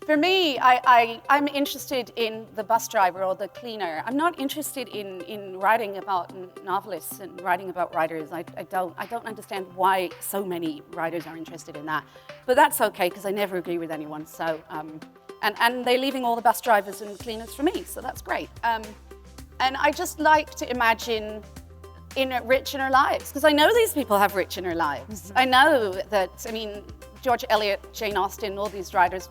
For me, I'm interested in the bus driver or the cleaner. I'm not interested in writing about novelists and writing about writers. I don't understand why so many writers are interested in that. But that's okay, because I never agree with anyone. So, and they're leaving all the bus drivers and cleaners for me, so that's great. And I just like to imagine rich inner lives, because I know these people have rich inner lives. I know that, I mean, George Eliot, Jane Austen, all these writers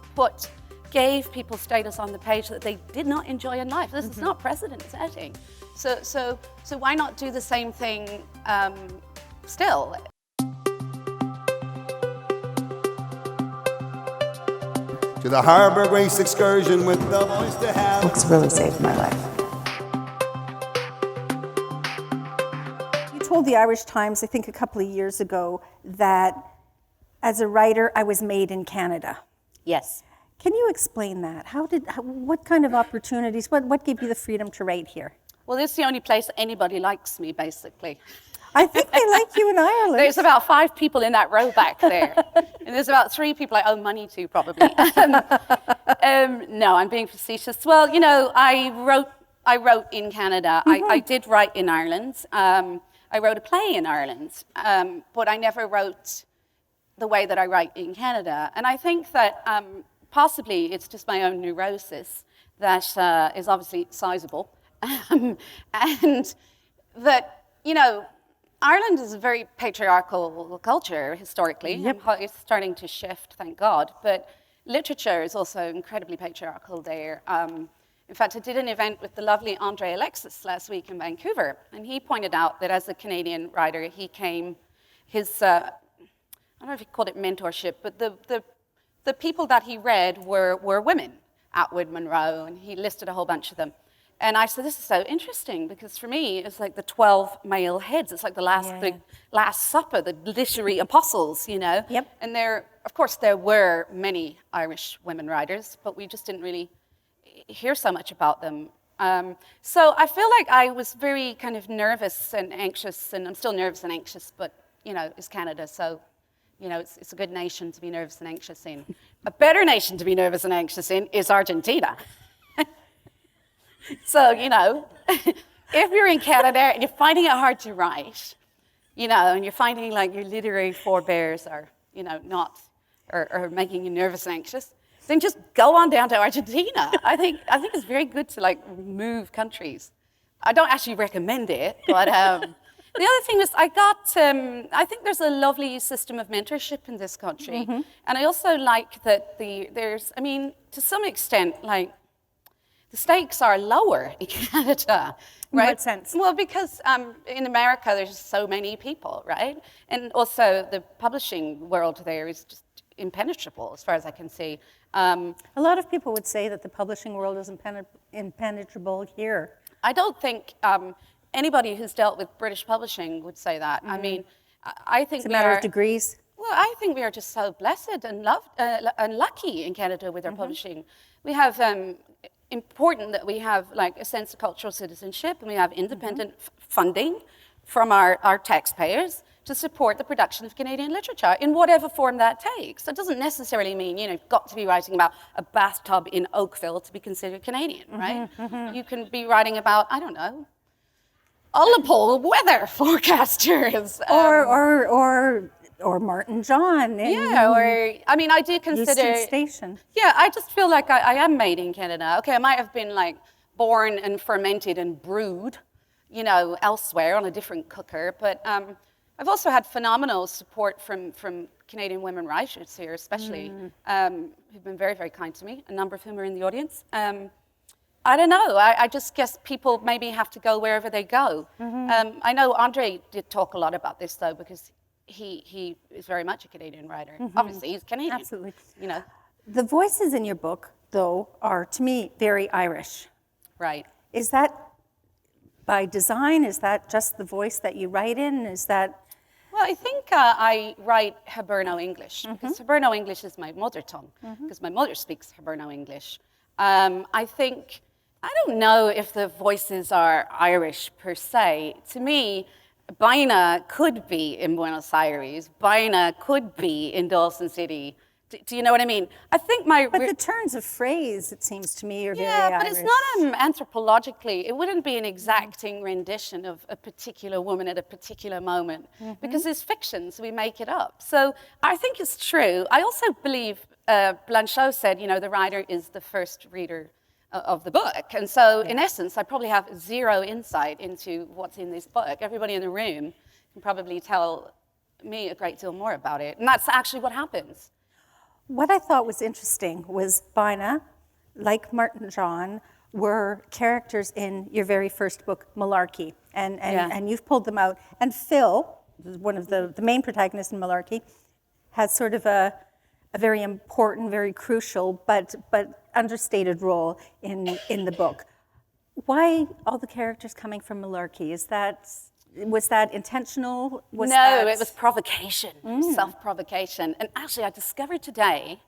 gave people status on the page that they did not enjoy in life. This is not precedent setting. So why not do the same thing still? To the Harbour Grace excursion with the voice to have. Books really saved my life. You told the Irish Times, I think a couple of years ago, that as a writer, I was made in Canada. Yes. Can you explain that? What kind of opportunities, what gave you the freedom to write here? Well, this is the only place anybody likes me, basically. I think they like you in Ireland. There's about 5 people in that row back there. And there's about 3 people I owe money to, probably. No, I'm being facetious. Well, you know, I wrote in Canada. I did write in Ireland. I wrote a play in Ireland, but I never wrote the way that I write in Canada. And I think that possibly it's just my own neurosis that is obviously sizable. And that, you know, Ireland is a very patriarchal culture historically. Yep. It's starting to shift, thank God. But literature is also incredibly patriarchal there. In fact, I did an event with the lovely Andre Alexis last week in Vancouver, and he pointed out that as a Canadian writer, his I don't know if he called it mentorship, but the people that he read were women, Atwood, Monroe, and he listed a whole bunch of them. And I said, this is so interesting, because for me, it's like the 12 male heads. It's like the Last Supper, the literary apostles, you know? Yep. And of course, there were many Irish women writers, but we just didn't really hear so much about them. So I feel like I was very kind of nervous and anxious, and I'm still nervous and anxious, but, you know, it's Canada, so, you know, it's a good nation to be nervous and anxious in. A better nation to be nervous and anxious in is Argentina. So, you know, if you're in Canada and you're finding it hard to write, you know, and you're finding like your literary forebears are, you know, or making you nervous and anxious, then just go on down to Argentina. I think it's very good to like move countries. I don't actually recommend it, but the other thing is I think there's a lovely system of mentorship in this country. And I also like that there's, I mean, to some extent, like, the stakes are lower in Canada, right? In what sense? Well, because in America, there's just so many people, right? And also the publishing world there is just impenetrable, as far as I can see. A lot of people would say that the publishing world is impenetrable here. I don't think anybody who's dealt with British publishing would say that. I mean, I think It's a matter of degrees. Well, I think we are just so blessed and loved and lucky in Canada with our publishing. We have important that we have like a sense of cultural citizenship, and we have independent funding from our taxpayers to support the production of Canadian literature in whatever form that takes. That doesn't necessarily mean, you know, you've got to be writing about a bathtub in Oakville to be considered Canadian, right? You can be writing about, I don't know, Ullapool weather forecasters. Or Martin John. Yeah, or, I mean, I do consider... Euston Station. Yeah, I just feel like I am made in Canada. Okay, I might have been like born and fermented and brewed, you know, elsewhere on a different cooker, but I've also had phenomenal support from Canadian women writers here, especially, who've been very, very kind to me, a number of whom are in the audience. I don't know, I just guess people maybe have to go wherever they go. I know Andre did talk a lot about this, though, because he is very much a Canadian writer. Obviously, he's Canadian. Absolutely. You know. The voices in your book, though, are, to me, very Irish. Right. Is that by design? Is that just the voice that you write in? Is that... Well, I think I write Hiberno English, because Hiberno English is my mother tongue, because my mother speaks Hiberno English. I don't know if the voices are Irish per se. To me, Bina could be in Buenos Aires. Bina could be in Dawson City. Do you know what I mean? I think But the turns of phrase, it seems to me, are very yeah, but Irish. it's not anthropologically. It wouldn't be an exacting rendition of a particular woman at a particular moment because it's fiction, so we make it up. So I think it's true. I also believe Blanchot said, the writer is the first reader of the book. And so in essence, I probably have zero insight into what's in this book. Everybody in the room can probably tell me a great deal more about it. And that's actually what happens. What I thought was interesting was Bina, like Martin John, were characters in your very first book, Malarkey. And you've pulled them out. And Phil, one of the main protagonists in Malarkey, has sort of a very important, very crucial, but understated role in the book. Why all the characters coming from Malarkey? Was that intentional? It was provocation, self-provocation. And actually, I discovered today,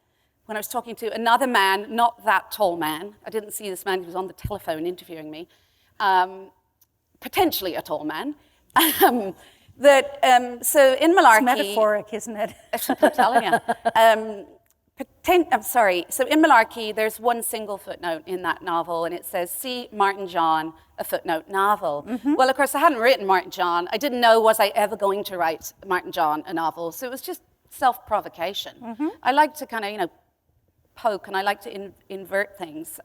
when I was talking to another man, not that tall man, I didn't see this man, he was on the telephone interviewing me, potentially a tall man, so in Malarkey... It's metaphoric, isn't it? I'm telling you. So in Malarkey, there's one single footnote in that novel, and it says, see Martin John, a footnote novel. Well, of course, I hadn't written Martin John. I didn't know, was I ever going to write Martin John, a novel? So it was just self-provocation. I like to kind of, poke, and I like to invert things.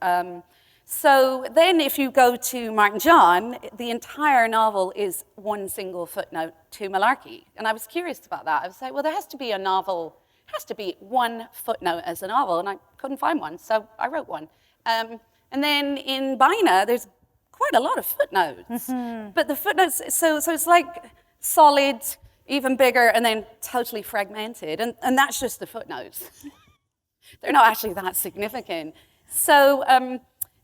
So then if you go to Martin John, the entire novel is one single footnote to Malarkey. And I was curious about that. I was like, well, there has to be a novel, has to be one footnote as a novel, and I couldn't find one, so I wrote one. And then in Bina, there's quite a lot of footnotes. But the footnotes, so it's like solid, even bigger, and then totally fragmented. And that's just the footnotes. They're not actually that significant. So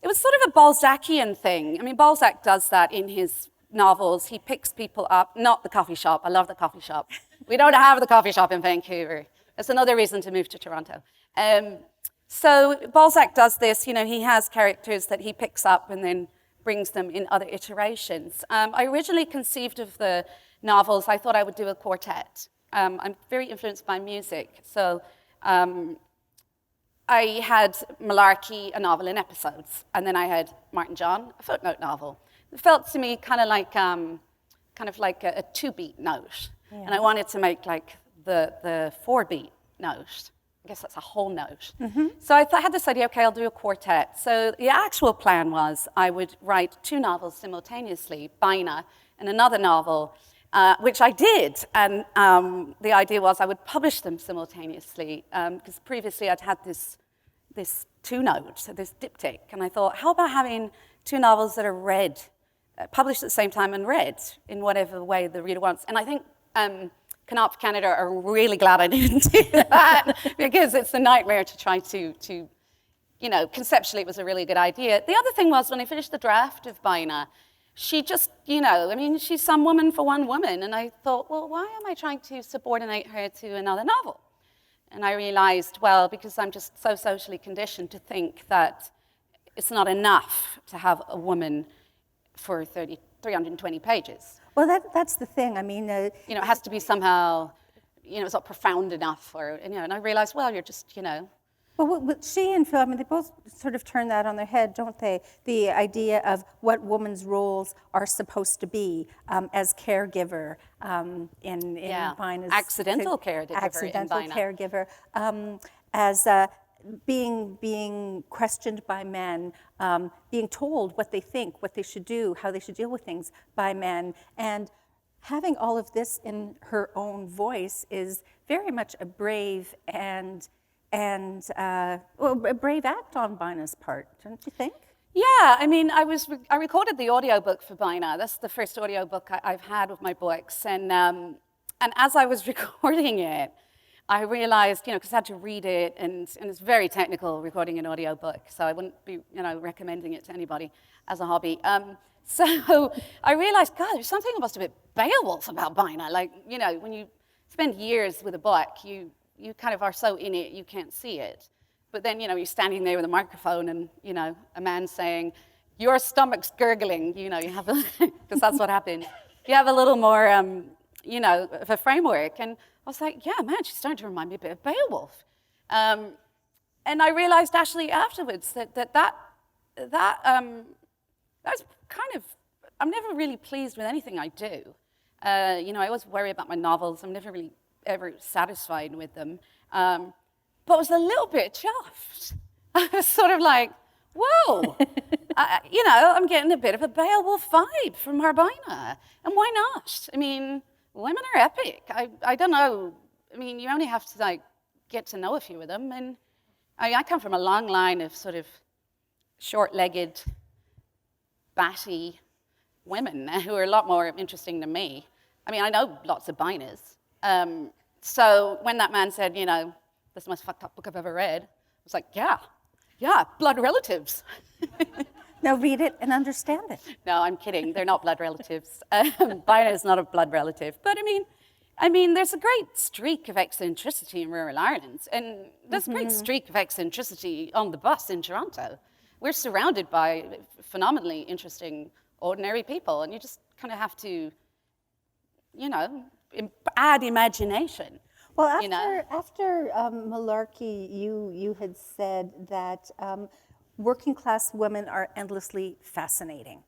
it was sort of a Balzacian thing. I mean, Balzac does that in his novels. He picks people up, not the coffee shop. I love the coffee shop. We don't have the coffee shop in Vancouver. That's another reason to move to Toronto. So Balzac does this. He has characters that he picks up and then brings them in other iterations. I originally conceived of the novels, I thought I would do a quartet. I'm very influenced by music. So I had Malarkey, a novel in episodes, and then I had Martin John, a footnote novel. It felt to me kind of like a two-beat note, and I wanted to make like the four-beat note. I guess that's a whole note. So I had this idea, okay, I'll do a quartet. So the actual plan was I would write two novels simultaneously, Bina and another novel, which I did. And the idea was I would publish them simultaneously, because previously I'd had this two-note, this diptych, and I thought, how about having two novels that are read, published at the same time and read in whatever way the reader wants. And I think Canop Canada are really glad I didn't do that, because it's a nightmare to try to conceptually it was a really good idea. The other thing was when I finished the draft of Bina, she just, she's some woman for one woman. And I thought, well, why am I trying to subordinate her to another novel? And I realized, well, because I'm just so socially conditioned to think that it's not enough to have a woman for 320 pages. Well, that's the thing. I mean... it has to be somehow, it's not profound enough. And I realized, well, you're just, Well, she and Phil, they both sort of turn that on their head, don't they? The idea of what women's roles are supposed to be as caregiver in Bina's... Accidental caregiver Accidental in Bina. caregiver. As being questioned by men, being told what they think, what they should do, how they should deal with things by men. And having all of this in her own voice is very much a brave and a brave act on Bina's part, don't you think? Yeah, I recorded the audiobook for Bina. That's the first audiobook I've had with my books. And as I was recording it, I realized, because I had to read it, and it's very technical recording an audiobook, so I wouldn't be, recommending it to anybody as a hobby. So I realized, God, there's something almost a bit Beowulf about Bina. Like, when you spend years with a book, you kind of are so in it, you can't see it. But then, you're standing there with a microphone and, a man saying, your stomach's gurgling, you have, because that's what happened. You have a little more, of a framework. And I was like, yeah, man, she's starting to remind me a bit of Beowulf. And I realized actually afterwards that was kind of, I'm never really pleased with anything I do. I always worry about my novels. I'm never really ever satisfied with them. But I was a little bit chuffed. I was sort of like, whoa, I'm getting a bit of a Beowulf vibe from Bina. And why not? I mean, women are epic. I don't know. I mean, you only have to get to know a few of them. And I come from a long line of sort of short-legged, batty women who are a lot more interesting than me. I mean, I know lots of Binas. So when that man said, this is the most fucked up book I've ever read, I was like, yeah, blood relatives. Now read it and understand it. No, I'm kidding. They're not blood relatives. Bina is not a blood relative. But I mean, there's a great streak of eccentricity in rural Ireland, and there's a great streak of eccentricity on the bus in Toronto. We're surrounded by phenomenally interesting, ordinary people, and you just kind of have to, add imagination. Well, after Malarkey, you had said that working class women are endlessly fascinating.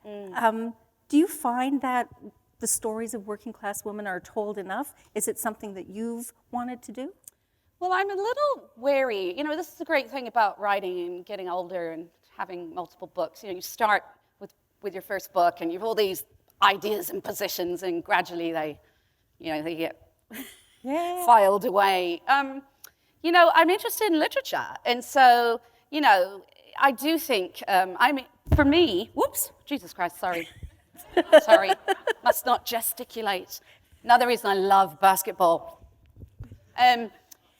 Do you find that the stories of working class women are told enough? Is it something that you've wanted to do? Well, I'm a little wary. This is the great thing about writing and getting older and having multiple books. You start with your first book and you have all these ideas and positions, and gradually they get filed away. I'm interested in literature, and so I do think for me. Whoops, Jesus Christ, sorry, must not gesticulate. Another reason I love basketball.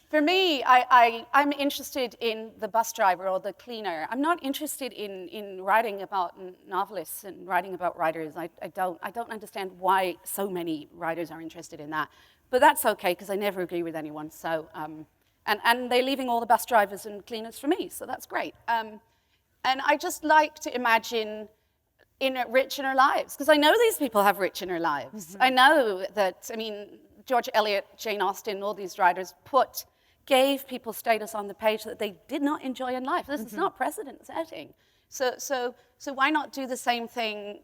For me, I'm interested in the bus driver or the cleaner. I'm not interested in writing about novelists and writing about writers. I don't understand why so many writers are interested in that. But that's okay, because I never agree with anyone. So, and they're leaving all the bus drivers and cleaners for me, so that's great. And I just like to imagine rich inner lives, because I know these people have rich inner lives. I know that, George Eliot, Jane Austen, all these writers gave people status on the page that they did not enjoy in life. This is not precedent setting. So why not do the same thing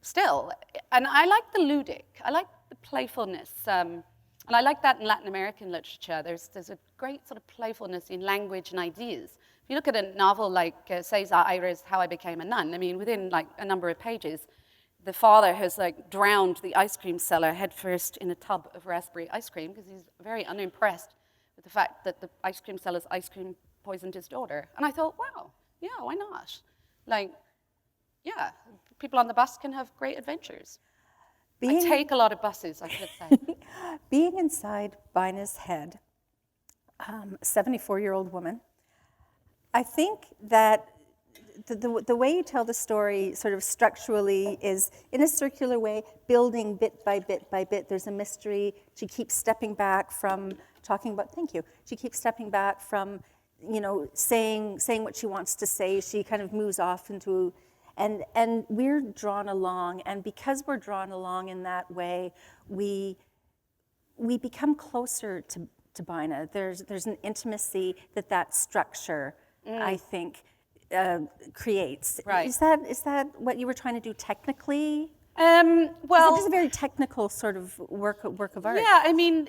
still? And I like the ludic. I like the playfulness. And I like that in Latin American literature. There's a great sort of playfulness in language and ideas. If you look at a novel like Cesar Ayres' How I Became a Nun, within a number of pages, the father has drowned the ice cream seller headfirst in a tub of raspberry ice cream because he's very unimpressed with the fact that the ice cream seller's ice cream poisoned his daughter. And I thought, wow, yeah, why not? People on the bus can have great adventures. I take a lot of buses, I should say. Being inside Bina's head, 74-year-old woman, I think that the way you tell the story sort of structurally is in a circular way, building bit by bit by bit. There's a mystery. She keeps stepping back from talking about, thank you. She keeps stepping back from, saying what she wants to say. She kind of moves off into, and we're drawn along. And because we're drawn along in that way, we become closer to Bina. There's an intimacy that structure, I think, creates. Right. Is that what you were trying to do technically? Well, it is a very technical sort of work of art. Yeah,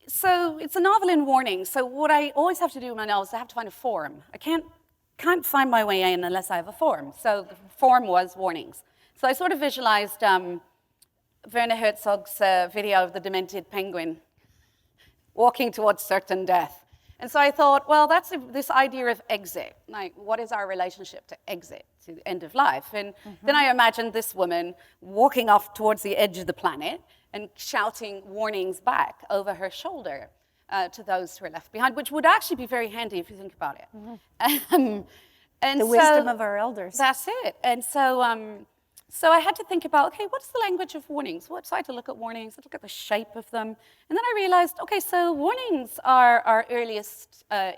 so it's a novel in warning. So what I always have to do in my novels, I have to find a form. I can't find my way in unless I have a form. So the form was warnings. So I sort of visualized Werner Herzog's video of the demented penguin walking towards certain death. And so I thought, well, that's this idea of exit. What is our relationship to exit, to the end of life? And then I imagined this woman walking off towards the edge of the planet and shouting warnings back over her shoulder to those who are left behind, which would actually be very handy if you think about it. And the wisdom of our elders. That's it. And so I had to think about, okay, what's the language of warnings? So I had to look at warnings, I look at the shape of them. And then I realized, okay, so warnings are our earliest, a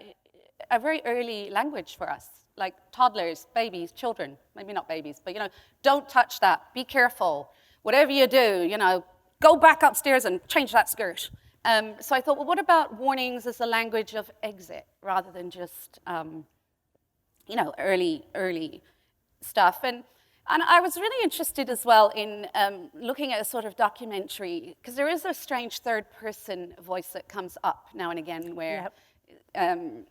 very early language for us. Like toddlers, babies, children, maybe not babies, but don't touch that, be careful. Whatever you do, go back upstairs and change that skirt. So I thought, well, what about warnings as a language of exit rather than just, early stuff? And I was really interested as well in looking at a sort of documentary, because there is a strange third-person voice that comes up now and again where... Yep.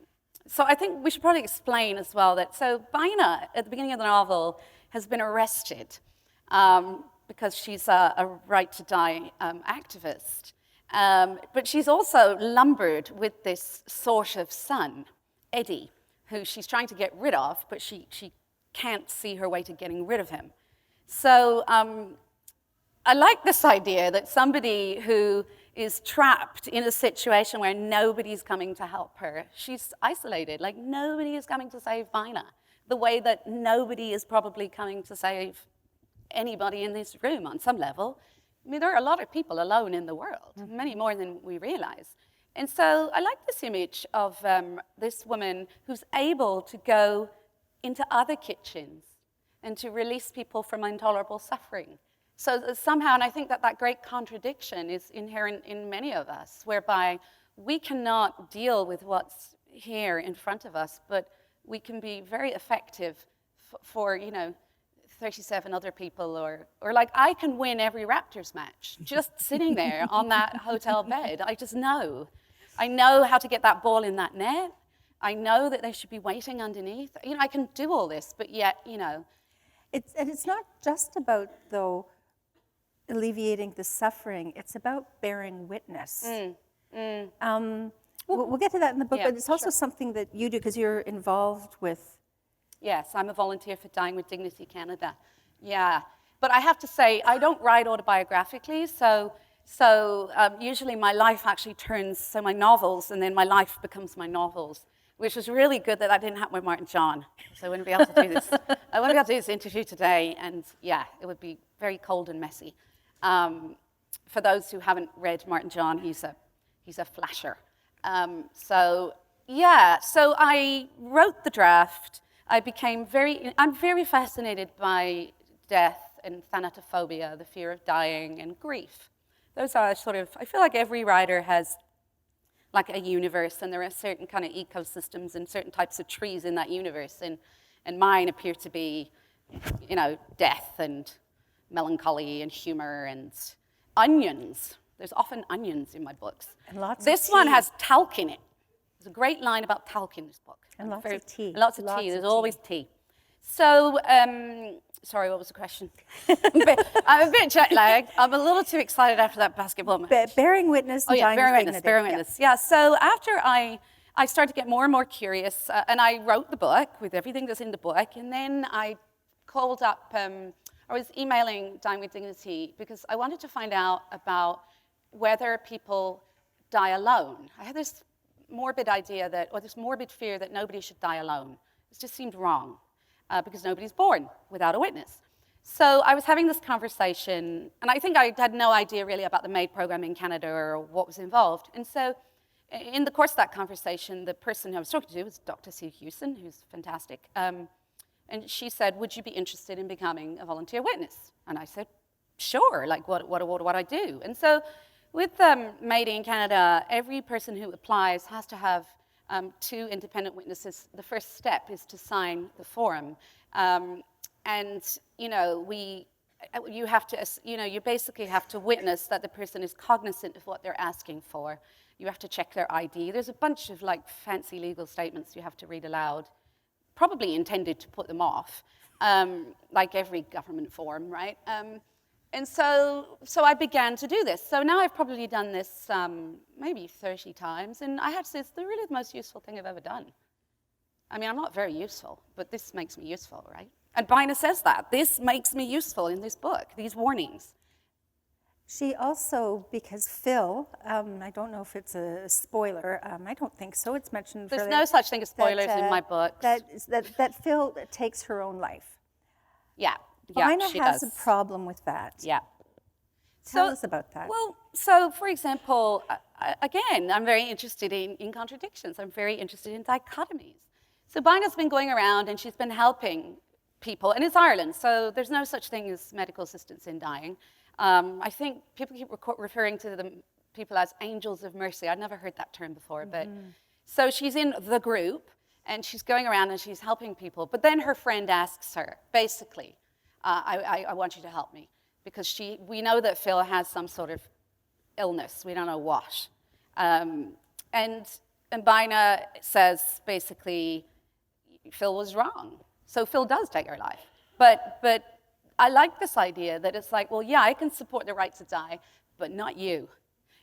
So I think we should probably explain as well that, so Bina, at the beginning of the novel, has been arrested because she's a right-to-die activist. But she's also lumbered with this sort of son, Eddie, who she's trying to get rid of, but she can't see her way to getting rid of him. So I like this idea that somebody who is trapped in a situation where nobody's coming to help her, she's isolated, like nobody is coming to save Bina, the way that nobody is probably coming to save anybody in this room on some level. I mean, there are a lot of people alone in the world, many more than we realize. And so I like this image of this woman who's able to go into other kitchens and to release people from intolerable suffering. So somehow, and I think that great contradiction is inherent in many of us, whereby we cannot deal with what's here in front of us, but we can be very effective for 37 other people, or like I can win every Raptors match just sitting there on that hotel bed. I just know. I know how to get that ball in that net. I know that they should be waiting underneath. I can do all this, but yet, It's not just about, though, alleviating the suffering. It's about bearing witness. We'll get to that in the book, but it's also something that you do because you're involved with. Yes, I'm a volunteer for Dying with Dignity Canada. Yeah, but I have to say, I don't write autobiographically, so usually my life actually turns, so my novels, and then my life becomes my novels, which was really good that I didn't have with Martin John, so I wouldn't be able to do this. I wouldn't be able to do this interview today, and yeah, it would be very cold and messy. For those who haven't read Martin John, he's a flasher. So I wrote the draft. I'm very fascinated by death and thanatophobia, the fear of dying, and grief. Those are I feel like every writer has like a universe, and there are certain kind of ecosystems and certain types of trees in that universe, and mine appear to be, death and melancholy and humor and onions. There's often onions in my books. And lots this of one tea. has talc in it. There's a great line about talc in this book. And lots of tea. Lots of tea. There's always tea. So, sorry, what was the question? I'm a bit jet lagged. I'm a little too excited after that basketball match. Bearing witness and dying with dignity. Bearing witness. Yeah. So after I started to get more and more curious, and I wrote the book with everything that's in the book, and then I called up, I was emailing Dying with Dignity because I wanted to find out about whether people die alone. I had this morbid idea this morbid fear that nobody should die alone. It just seemed wrong because nobody's born without a witness. So I was having this conversation, and I think I had no idea really about the MAID program in Canada or what was involved. And so in the course of that conversation, the person I was talking to was Dr. Sue Hewson, who's fantastic. And she said, would you be interested in becoming a volunteer witness? And I said, sure, like what do I do? And so with MAID in Canada, every person who applies has to have 2 independent witnesses. The first step is to sign the form. You basically have to witness that the person is cognizant of what they're asking for. You have to check their ID. There's a bunch of like fancy legal statements you have to read aloud, probably intended to put them off, like every government form, right? And so I began to do this. So now I've probably done this maybe 30 times, and I have to say it's really the most useful thing I've ever done. I mean, I'm not very useful, but this makes me useful, right? And Bina says that. This makes me useful in this book, these warnings. She also, because Phil, I don't know if it's a spoiler, I don't think so, it's mentioned There's no such thing as spoilers in my books. That Phil takes her own life. Yeah, Bina she has does. a problem with that. Yeah. Tell us about that. Well, so for example, again, I'm very interested in contradictions. I'm very interested in dichotomies. So Bina's been going around and she's been helping people, and it's Ireland, so there's no such thing as medical assistance in dying. I think people keep referring to the people as angels of mercy. I'd never heard that term before, but so she's in the group and she's going around and she's helping people. But then her friend asks her, basically, I want you to help me because we know that Phil has some sort of illness. We don't know what. And Bina says, basically, Phil was wrong. So Phil does take her life. But I like this idea that it's like, well, yeah, I can support the right to die, but not you.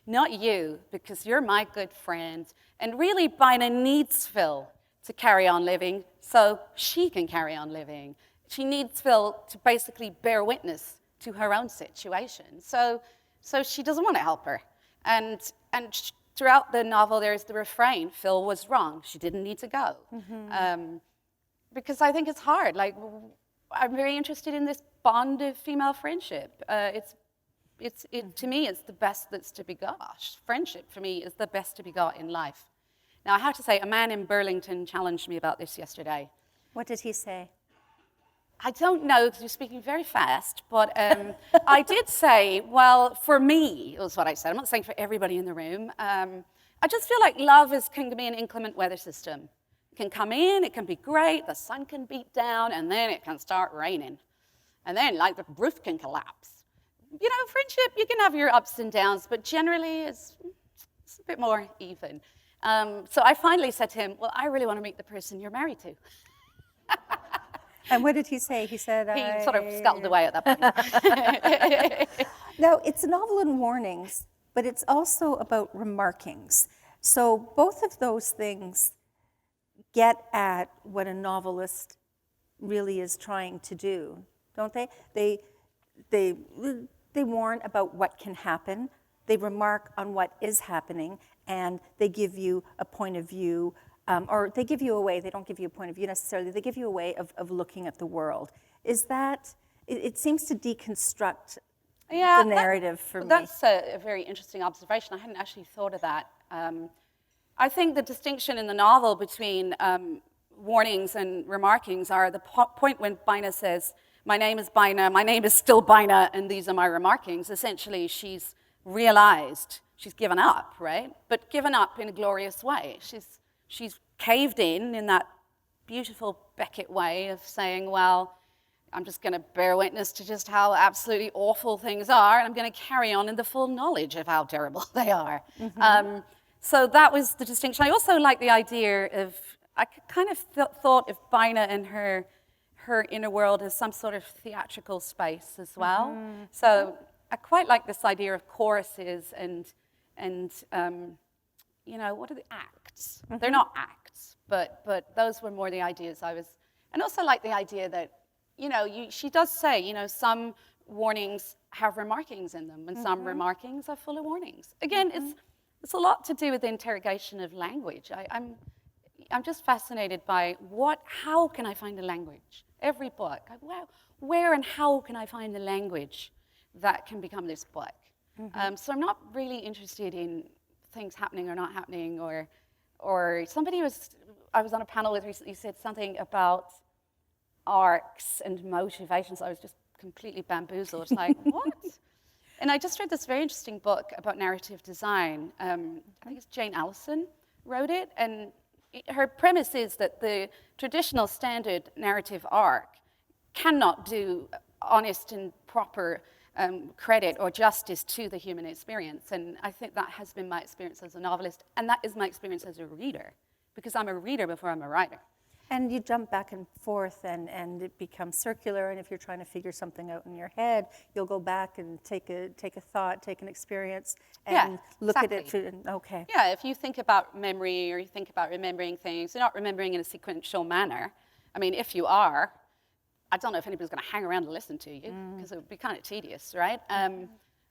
Not you, because you're my good friend. And really, Bina needs Phil to carry on living so she can carry on living. She needs Phil to basically bear witness to her own situation. So she doesn't want to help her. And throughout the novel, there's the refrain, Phil was wrong. She didn't need to go. Because I think it's hard. Like, I'm very interested in this bond of female friendship. To me, it's the best that's to be got. Friendship, for me, is the best to be got in life. Now, I have to say, a man in Burlington challenged me about this yesterday. What did he say? I don't know, because you're speaking very fast, but I did say, well, for me, was what I said. I'm not saying for everybody in the room. I just feel like love can be an inclement weather system. It can come in, it can be great, the sun can beat down, and then it can start raining. And then, like, the roof can collapse. You know, friendship, you can have your ups and downs, but generally it's a bit more even. So I finally said to him, well, I really want to meet the person you're married to. And what did he say? He said, he sort of scuttled away at that point. Now, it's a novel in warnings, but it's also about remarkings. So both of those things get at what a novelist really is trying to do, don't they? They warn about what can happen, they remark on what is happening, and they give you a point of view, or they give you a way, they don't give you a point of view necessarily, they give you a way of looking at the world. Is that, it seems to deconstruct the narrative for me. That's a very interesting observation. I hadn't actually thought of that. I think the distinction in the novel between warnings and remarkings are the point when Bina says, my name is Bina, my name is still Bina, and these are my remarkings. Essentially, she's realized, she's given up, right? But given up in a glorious way. She's caved in that beautiful Beckett way of saying, well, I'm just going to bear witness to just how absolutely awful things are, and I'm going to carry on in the full knowledge of how terrible they are. So that was the distinction. I also like the idea of, I kind of thought of Bina and her inner world as some sort of theatrical space as well. So I quite like this idea of choruses and you know, what are the acts? They're not acts, but those were more the ideas I was, and also like the idea that, you know, she does say, you know, some warnings have remarkings in them, and some remarkings are full of warnings. Again, it's a lot to do with the interrogation of language. I'm just fascinated by how can I find a language? Every book, where and how can I find the language that can become this book? So I'm not really interested in things happening or not happening, or I was on a panel with recently said something about arcs and motivations. I was just completely bamboozled. Like, what? And I just read this very interesting book about narrative design. I think it's Jane Allison wrote it, and her premise is that the traditional standard narrative arc cannot do honest and proper credit or justice to the human experience. And I think that has been my experience as a novelist, and that is my experience as a reader, because I'm a reader before I'm a writer. And you jump back and forth, and it becomes circular, and if you're trying to figure something out in your head, you'll go back and take a thought, take an experience, and look at it through, okay. Yeah, if you think about memory, or you think about remembering things, you're not remembering in a sequential manner. I mean, if you are, I don't know if anybody's going to hang around and listen to you, because it would be kind of tedious, right?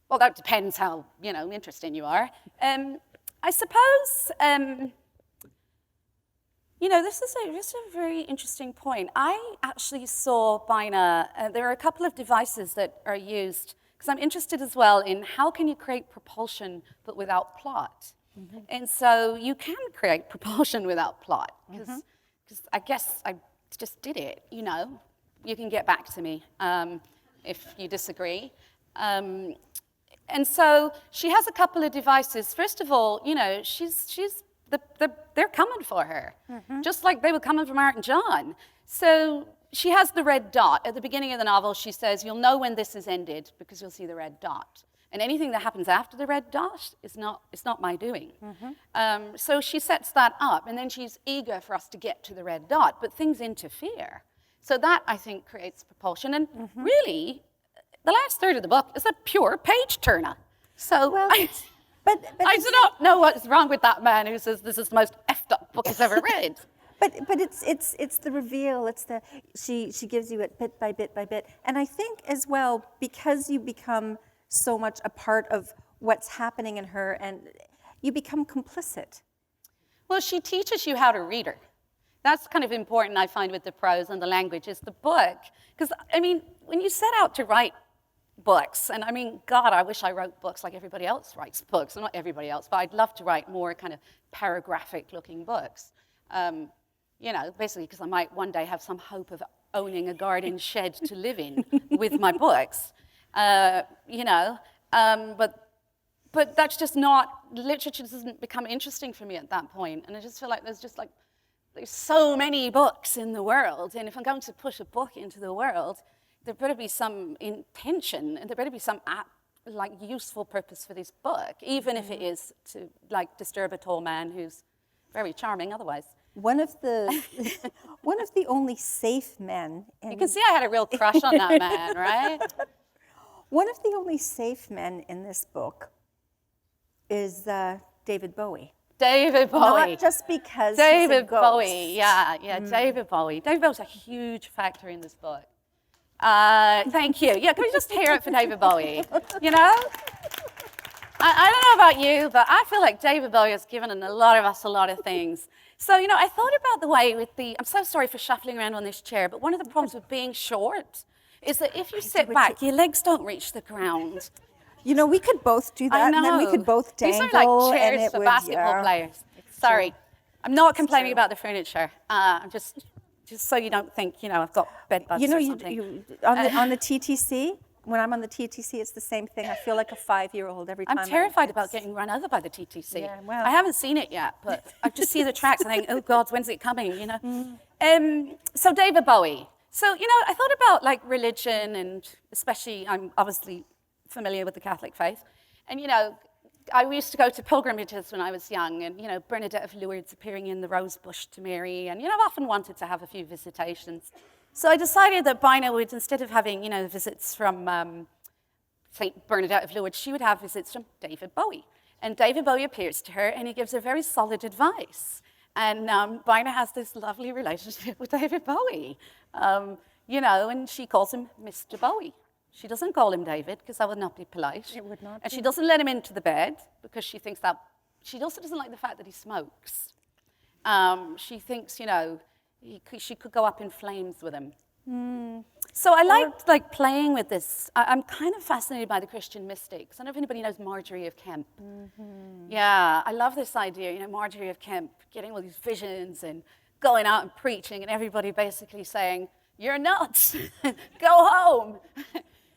Well, that depends how, you know, interesting you are. I suppose... you know, this is just a very interesting point. I actually saw Bina, there are a couple of devices that are used, because I'm interested as well in how can you create propulsion but without plot. And so you can create propulsion without plot, because I guess I just did it, you know. You can get back to me if you disagree. And so she has a couple of devices. First of all, you know, they're coming for her, just like they were coming for Martin John. So she has the red dot. At the beginning of the novel, she says, you'll know when this is ended because you'll see the red dot. And anything that happens after the red dot is not my doing. So she sets that up, and then she's eager for us to get to the red dot, but things interfere. So that, I think, creates propulsion. And really, the last third of the book is a pure page-turner. So Well, I do not know what's wrong with that man who says this is the most effed up book he's ever read. But it's the reveal. It's the she gives you it bit by bit by bit. And I think as well, because you become so much a part of what's happening in her, and you become complicit. Well, she teaches you how to read her. That's kind of important, I find, with the prose and the language, is the book. Because, I mean, when you set out to write books, and I mean, God, I wish I wrote books like everybody else writes books. Well, not everybody else, but I'd love to write more kind of paragraphic-looking books. You know, basically because I might one day have some hope of owning a garden shed to live in with my books. You know, but that's just not, literature doesn't become interesting for me at that point. And I just feel like there's so many books in the world. And if I'm going to push a book into the world, there better be some intention, and there better be some useful purpose for this book, even if it is to disturb a tall man who's very charming otherwise. One of the only safe men. You can see I had a real crush on that man, right? One of the only safe men in this book is David Bowie. David Bowie. Not just because David he's a ghost. Bowie, yeah, David Bowie. David Bowie's a huge factor in this book. Thank you. Yeah, can we just hear it for David Bowie? You know? I don't know about you, but I feel like David Bowie has given a lot of us a lot of things. So, you know, I thought about the way I'm so sorry for shuffling around on this chair, but one of the problems with being short is that if you sit back, your legs don't reach the ground. You know, we could both do that, and then we could both dangle. These are like chairs for basketball players. Sorry, I'm not complaining about the furniture. I'm just so you don't think, you know, I've got bed bugs or something. On the TTC, when I'm on the TTC, it's the same thing. I feel like a 5-year-old every time. I'm terrified about getting run over by the TTC. Yeah, well. I haven't seen it yet, but I just see the tracks and think, oh God, when's it coming, you know? So David Bowie. So, you know, I thought about religion, and especially I'm obviously familiar with the Catholic faith. And, you know, I used to go to pilgrimages when I was young, and, you know, Bernadette of Lourdes appearing in the rose bush to Mary, and, you know, I've often wanted to have a few visitations. So I decided that Bina would, instead of having, you know, visits from St. Bernadette of Lourdes, she would have visits from David Bowie. And David Bowie appears to her, and he gives her very solid advice. And Bina has this lovely relationship with David Bowie, you know, and she calls him Mr. Bowie. She doesn't call him David, because that would not be polite. It would not. And she doesn't let him into the bed, because she thinks that, she also doesn't like the fact that he smokes. She thinks, you know, she could go up in flames with him. So I liked playing with this. I'm kind of fascinated by the Christian mystics. I don't know if anybody knows Marjorie of Kemp. Yeah, I love this idea, you know, Marjorie of Kemp getting all these visions and going out and preaching, and everybody basically saying, you're nuts, go home.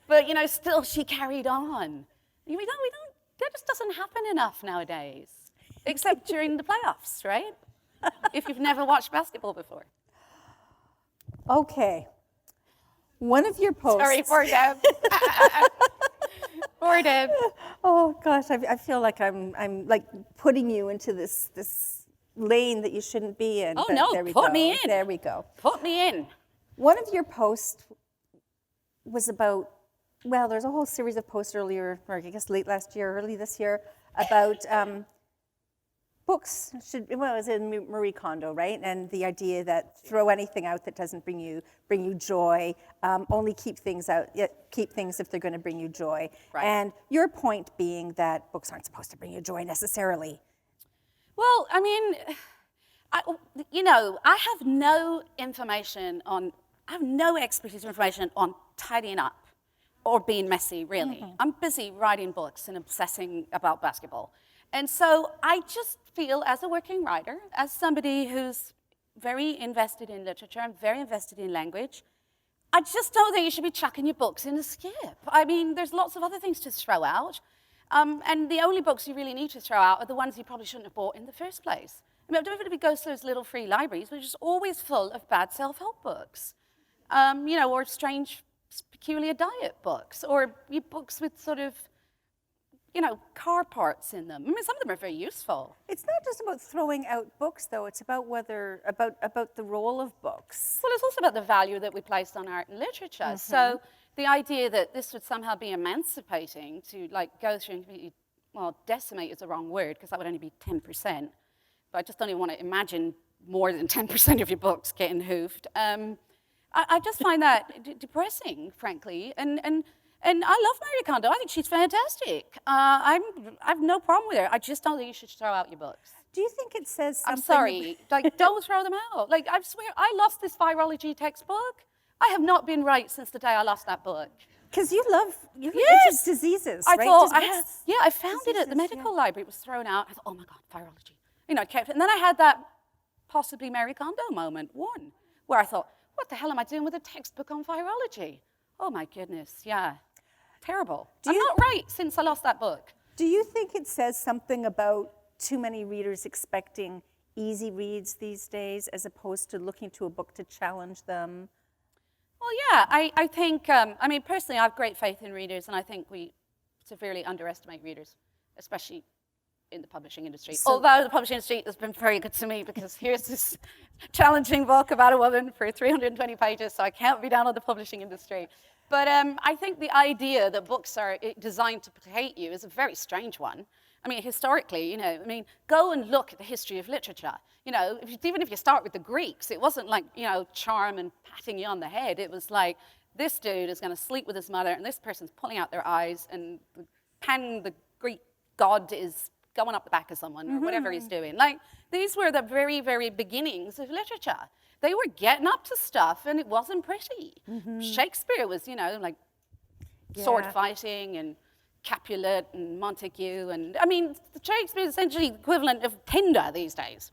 But, you know, still she carried on. That just doesn't happen enough nowadays, except during the playoffs, right? If you've never watched basketball before. Okay. One of your posts. Sorry, poor Deb. Poor Deb. Oh gosh, I feel like I'm like putting you into this lane that you shouldn't be in. Oh but no, there we put go. me in. There we go. Put me in. One of your posts was about, well, there's a whole series of posts earlier, or I guess late last year, early this year, about books it was in Marie Kondo, right? And the idea that throw anything out that doesn't bring you joy. Only keep things if they're going to bring you joy. Right. And your point being that books aren't supposed to bring you joy necessarily. Well, I mean, I have no expertise or information on tidying up or being messy, really. Mm-hmm. I'm busy writing books and obsessing about basketball. And so I just feel, as a working writer, as somebody who's very invested in literature and very invested in language, I just don't think you should be chucking your books in a skip. I mean, there's lots of other things to throw out. And the only books you really need to throw out are the ones you probably shouldn't have bought in the first place. I mean, everybody goes to those little free libraries, which is always full of bad self-help books, or strange, peculiar diet books, or books with sort of, car parts in them. I mean, some of them are very useful. It's not just about throwing out books, though. It's about about the role of books. Well, it's also about the value that we place on art and literature. So the idea that this would somehow be emancipating to go through and completely, decimate is the wrong word because that would only be 10%. But I just don't even want to imagine more than 10% of your books getting hoofed. I just find that depressing, frankly. And I love Marie Kondo. I think she's fantastic. I have no problem with her. I just don't think you should throw out your books. Do you think it says something? I'm sorry. Don't throw them out. I swear, I lost this virology textbook. I have not been right since the day I lost that book. Because you it's diseases, right? I thought, I found it at the medical library. It was thrown out. I thought, oh my God, virology. I kept it. And then I had that possibly Marie Kondo moment, where I thought, what the hell am I doing with a textbook on virology? Oh my goodness, yeah. Terrible. I'm not right since I lost that book. Do you think it says something about too many readers expecting easy reads these days as opposed to looking to a book to challenge them? Well, yeah, I think, personally, I have great faith in readers, and I think we severely underestimate readers, especially in the publishing industry. Although the publishing industry has been very good to me because here's this challenging book about a woman for 320 pages, so I can't be down on the publishing industry. But I think the idea that books are designed to placate you is a very strange one. I mean, historically, go and look at the history of literature. Even if you start with the Greeks, it wasn't like, charm and patting you on the head. It was like, this dude is going to sleep with his mother, and this person's pulling out their eyes, and Pan, the Greek god, is going up the back of someone, or whatever he's doing. These were the very, very beginnings of literature. They were getting up to stuff, and it wasn't pretty. Shakespeare was, sword fighting and Capulet and Montague, and Shakespeare is essentially the equivalent of Tinder these days.